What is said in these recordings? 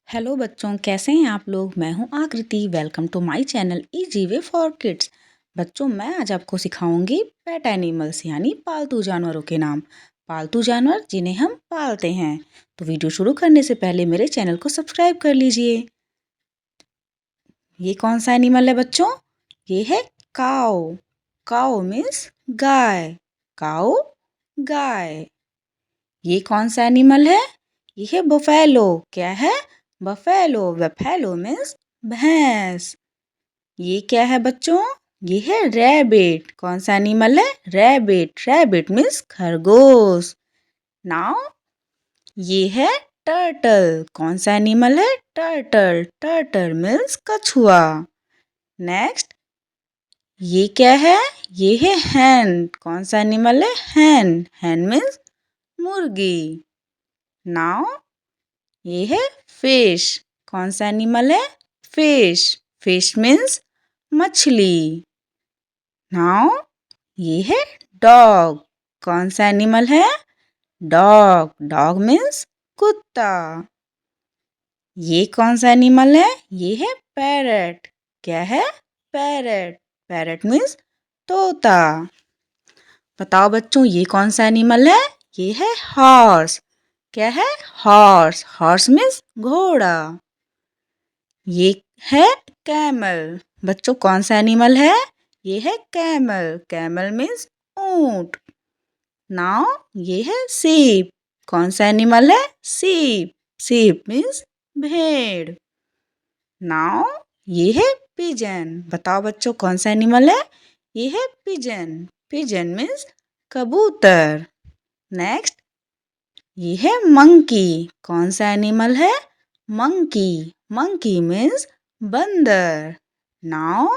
Hello बच्चों, कैसे हैं आप लोग। मैं हूं Akriti. Welcome to my channel easy way for kids. बच्चों, मैं आज आपको सिखाऊंगी पेट एनिमल्स यानी पालतू जानवरों के नाम। पालतू जानवर जिन्हें हम पालते हैं। तो वीडियो शुरू करने से पहले मेरे चैनल को सब्सक्राइब कर लीजिए। ये कौन सा एनिमल है बच्चों? ये है काऊ। काऊ मीन्स गाय। काऊ गाय। ये कौन सा एनिमल है? ये है बफेलो। क्या है? बफेलो। बफेलो मीन्स भैंस। ये क्या है बच्चों? ये है रैबिट। कौन सा एनिमल है? रैबिट। रैबिट मीन्स खरगोश। नाउ ये है टर्टल। कौन सा एनिमल है? टर्टल। टर्टल मीन्स कछुआ। नेक्स्ट ये क्या है? ये है हैन। कौन सा एनिमल है? हैन। हैन मीन्स मुर्गी। नाउ ये है फिश। कौन सा एनिमल है? फिश। फिश मीन्स मछली। नाउ ये है डॉग। कौन सा एनिमल है? डॉग। डॉग मीन्स कुत्ता। ये कौन सा एनिमल है? ये है पैरट। क्या है? पैरट। पैरट मीन्स तोता। बताओ बच्चों, ये कौन सा एनिमल है? ये है हॉर्स। क्या है? हॉर्स। हॉर्स मीन्स घोड़ा। ये है कैमल। बच्चों, कौन सा एनिमल है? ये है कैमल। कैमल मीन्स ऊंट। नाउ ये है सीप। कौन सा एनिमल है? सीप। सीप मीन्स भेड़। नाउ ये है पिजन। बताओ बच्चों, कौन सा एनिमल है? ये है पिजन। पिजन मीन्स कबूतर। नेक्स्ट ये है मंकी। कौन सा एनिमल है? मंकी। मंकी मीन्स बंदर। नाउ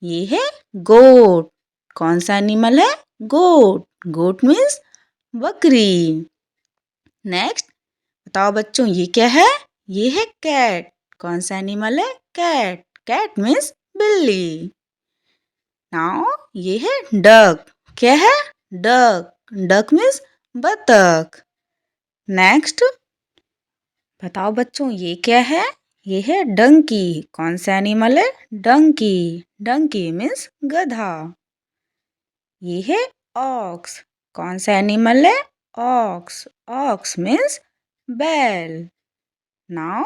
ये है गोट। कौन सा एनिमल है? गोट। गोट मीन्स बकरी। नेक्स्ट बताओ बच्चों, ये क्या है? ये है कैट। कौन सा एनिमल है? कैट। कैट मीन्स बिल्ली। नाउ ये है डक। क्या है? डक। डक मीन्स बतख। नेक्स्ट बताओ बच्चों, ये क्या है? ये है डंकी। कौन सा एनिमल है? डंकी। डंकी मीन्स गधा। ये है ऑक्स। कौन सा एनिमल है? ऑक्स। ऑक्स मीन्स बैल। नाउ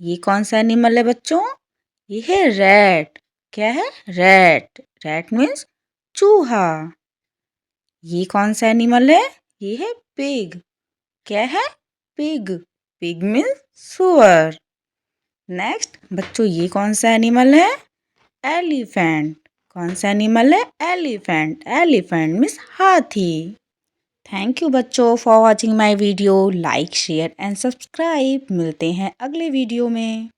ये कौन सा एनिमल है बच्चों? ये है रैट। क्या है? रैट। रैट मीन्स चूहा। ये कौन सा एनिमल है? ये है पिग। क्या है? पिग। पिग मीन्स सुअर। नेक्स्ट बच्चों, ये कौन सा एनिमल है? एलिफेंट। कौन सा एनिमल है? एलिफेंट। एलिफेंट मीन्स हाथी। थैंक यू बच्चों for watching my video. Like share and subscribe. मिलते हैं अगले वीडियो में।